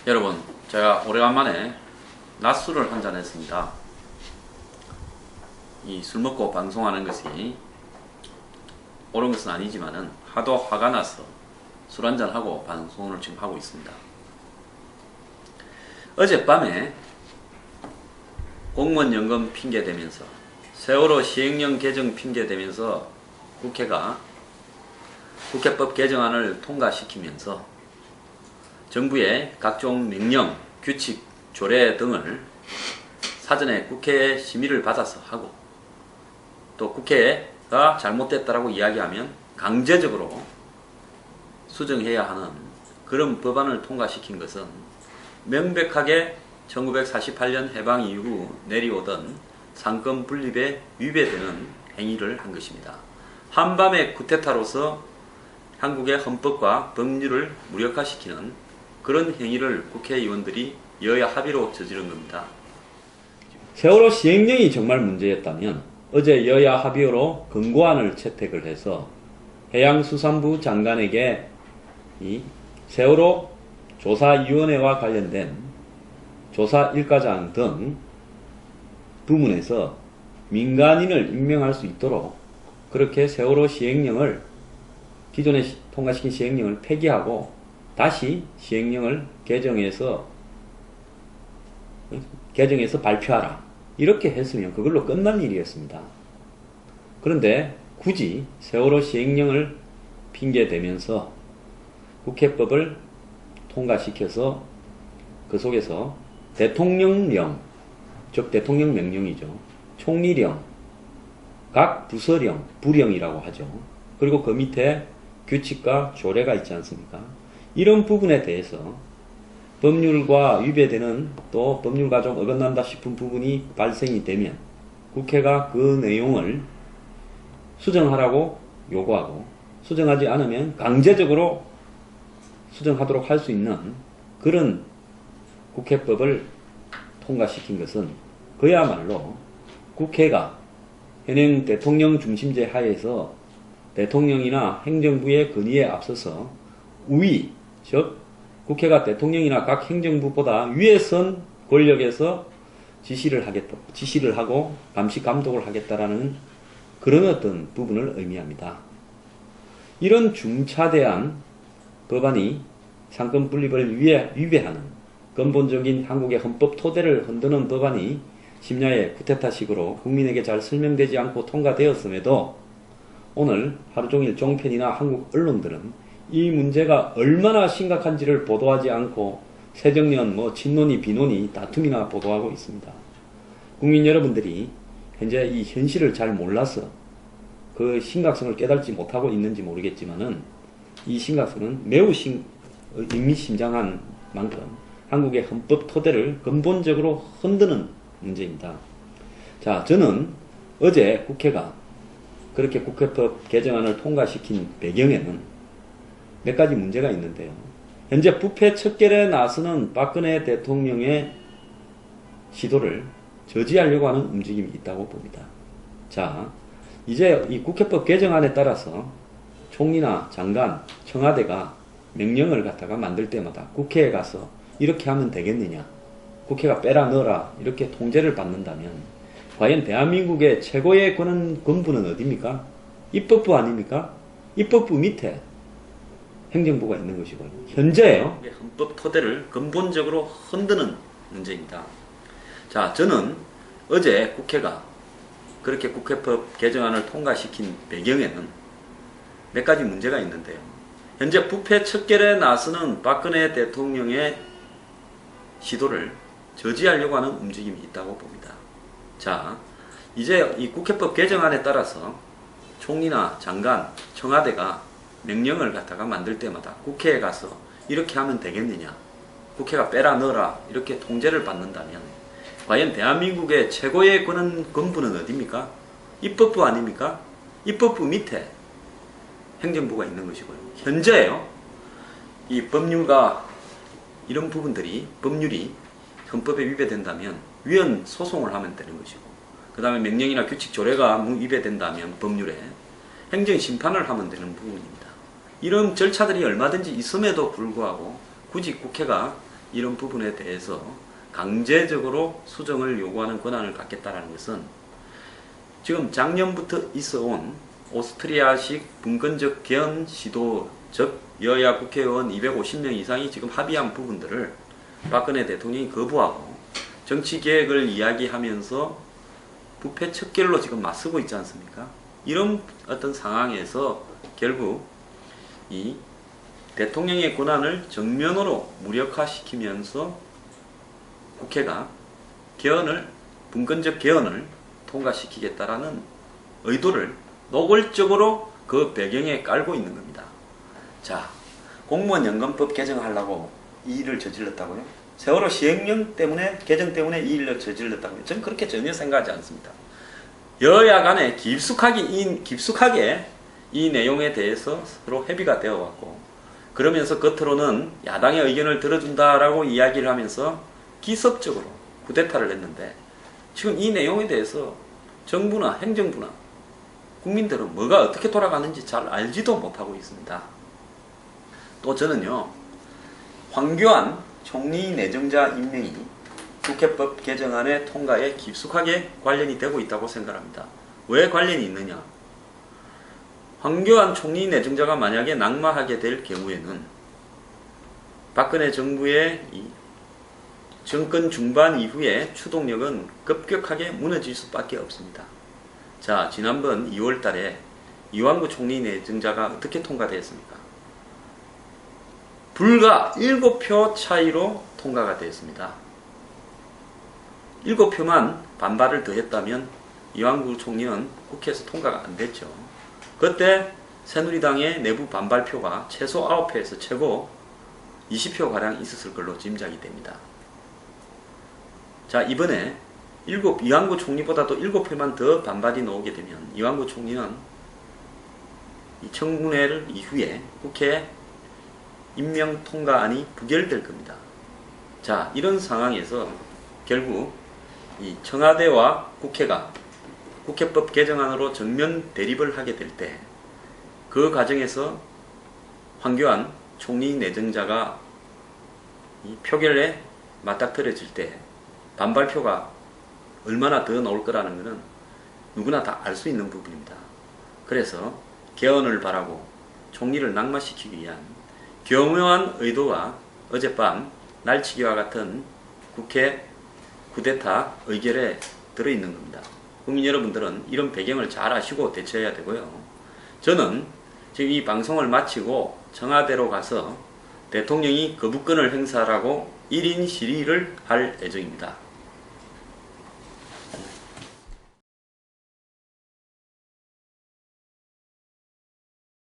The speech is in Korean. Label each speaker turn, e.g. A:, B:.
A: 여러분, 제가 오래간만에 낮술을 한잔 했습니다. 이 술 먹고 방송하는 것이 옳은 것은 아니지만은 하도 화가 나서 술 한잔 하고 방송을 지금 하고 있습니다. 어젯밤에 공무원연금 핑계대면서 세월호 시행령 개정 핑계대면서 국회가 국회법 개정안을 통과시키면서 정부의 각종 명령, 규칙, 조례 등을 사전에 국회의 심의를 받아서 하고 또 국회가 잘못됐다라고 이야기하면 강제적으로 수정해야 하는 그런 법안을 통과시킨 것은 명백하게 1948년 해방 이후 내려오던 상권 분립에 위배되는 행위를 한 것입니다. 한밤의 쿠데타로서 한국의 헌법과 법률을 무력화시키는 그런 행위를 국회의원들이 여야 합의로 저지른 겁니다. 세월호 시행령이 정말 문제였다면 어제 여야 합의로 권고안을 채택을 해서 해양수산부 장관에게 이 세월호 조사위원회와 관련된 조사 일과장 등 부문에서 민간인을 임명할 수 있도록 그렇게 세월호 시행령을 기존에 통과시킨 시행령을 폐기하고 다시 시행령을 개정해서 발표하라. 이렇게 했으면 그걸로 끝날 일이었습니다. 그런데 굳이 세월호 시행령을 핑계대면서 국회법을 통과시켜서 그 속에서 대통령령, 즉 대통령 명령이죠. 총리령, 각 부서령, 부령이라고 하죠. 그리고 그 밑에 규칙과 조례가 있지 않습니까? 이런 부분에 대해서 법률과 위배되는 또 법률과 좀 어긋난다 싶은 부분이 발생이 되면 국회가 그 내용을 수정하라고 요구하고 수정하지 않으면 강제적으로 수정하도록 할 수 있는 그런 국회법을 통과시킨 것은 그야말로 국회가 현행 대통령 중심제 하에서 대통령이나 행정부의 권위에 앞서서 우위, 즉 국회가 대통령이나 각 행정부보다 위에 선 권력에서 지시를 하고 감시 감독을 하겠다라는 그런 어떤 부분을 의미합니다. 이런 중차대한 법안이 상권 분립을 위배하는 근본적인 한국의 헌법 토대를 흔드는 법안이 심야에 쿠데타식으로 국민에게 잘 설명되지 않고 통과되었음에도 오늘 하루종일 종편이나 한국 언론들은 이 문제가 얼마나 심각한지를 보도하지 않고 새정년, 친논이, 비논이, 다툼이나 보도하고 있습니다. 국민 여러분들이 현재 이 현실을 잘 몰라서 그 심각성을 깨닫지 못하고 있는지 모르겠지만은 이 심각성은 매우 의미심장한 만큼 한국의 헌법 토대를 근본적으로 흔드는 문제입니다. 자, 저는 어제 국회가 그렇게 국회법 개정안을 통과시킨 배경에는 몇 가지 문제가 있는데요. 현재 부패 척결에 나서는 박근혜 대통령의 시도를 저지하려고 하는 움직임이 있다고 봅니다. 자, 이제 이 국회법 개정안에 따라서 총리나 장관, 청와대가 명령을 갖다가 만들 때마다 국회에 가서 이렇게 하면 되겠느냐, 국회가 빼라 넣어라 이렇게 통제를 받는다면 과연 대한민국의 최고의 권부는 어디입니까? 입법부 아닙니까? 입법부 밑에 행정부가 있는 것이고요. 현재요, 헌법 토대를 근본적으로 흔드는 문제입니다. 자, 저는 어제 국회가 그렇게 국회법 개정안을 통과시킨 배경에는 몇 가지 문제가 있는데요. 현재 부패 척결에 나서는 박근혜 대통령의 시도를 저지하려고 하는 움직임이 있다고 봅니다. 자, 이제 이 국회법 개정안에 따라서 총리나 장관, 청와대가 명령을 갖다가 만들 때마다 국회에 가서 이렇게 하면 되겠느냐, 국회가 빼라 넣어라 이렇게 통제를 받는다면 과연 대한민국의 최고의 권부는 어디입니까? 입법부 아닙니까? 입법부 밑에 행정부가 있는 것이고요. 현재요, 이 법률과 이런 부분들이 법률이 헌법에 위배된다면 위헌 소송을 하면 되는 것이고, 그 다음에 명령이나 규칙 조례가 위배된다면 법률에 행정심판을 하면 되는 부분입니다. 이런 절차들이 얼마든지 있음에도 불구하고 굳이 국회가 이런 부분에 대해서 강제적으로 수정을 요구하는 권한을 갖겠다는 것은 지금 작년부터 있어온 오스트리아식 분권적 개헌 시도, 즉 여야 국회의원 250명 이상이 지금 합의한 부분들을 박근혜 대통령이 거부하고 정치개혁을 이야기하면서 부패 척결로 지금 맞서고 있지 않습니까? 이런 어떤 상황에서 결국 이 대통령의 권한을 정면으로 무력화시키면서 국회가 개헌을, 분권적 개헌을 통과시키겠다라는 의도를 노골적으로 그 배경에 깔고 있는 겁니다. 자, 공무원 연금법 개정하려고 이 일을 저질렀다고요? 세월호 시행령 때문에, 개정 때문에 이 일을 저질렀다고요? 저는 그렇게 전혀 생각하지 않습니다. 여야 간에 깊숙하게 이 내용에 대해서 서로 협의가 되어 왔고, 그러면서 겉으로는 야당의 의견을 들어준다라고 이야기를 하면서 기습적으로 쿠데타를 했는데, 지금 이 내용에 대해서 정부나 행정부나 국민들은 뭐가 어떻게 돌아가는지 잘 알지도 못하고 있습니다. 또 저는요, 황교안 총리 내정자 임명이 국회법 개정안의 통과에 깊숙하게 관련이 되고 있다고 생각합니다. 왜 관련이 있느냐? 황교안 총리 내정자가 만약에 낙마하게 될 경우에는 박근혜 정부의 이 정권 중반 이후에 추동력은 급격하게 무너질 수밖에 없습니다. 자, 지난번 2월 달에 이완구 총리 내정자가 어떻게 통과되었습니까? 불과 7표 차이로 통과가 되었습니다. 7표만 반발을 더했다면 이완구 총리는 국회에서 통과가 안 됐죠. 그때 새누리당의 내부 반발표가 최소 9표에서 최고 20표가량 있었을 걸로 짐작이 됩니다. 자, 이번에 이완구 총리보다도 7표만 더 반발이 나오게 되면 이완구 총리는 이 청문회를 이후에 국회 임명 통과안이 부결될 겁니다. 자, 이런 상황에서 결국 이 청와대와 국회가 국회법 개정안으로 정면 대립을 하게 될 때 그 과정에서 황교안 총리 내정자가 이 표결에 맞닥뜨려질 때 반발표가 얼마나 더 나올 거라는 것은 누구나 다 알 수 있는 부분입니다. 그래서 개헌을 바라고 총리를 낙마시키기 위한 교묘한 의도가 어젯밤 날치기와 같은 국회 쿠데타 의결에 들어있는 겁니다. 국민 여러분들은 이런 배경을 잘 아시고 대처해야 되고요. 저는 지금 이 방송을 마치고 청와대로 가서 대통령이 거부권을 행사하라고 1인 질의를 할 예정입니다.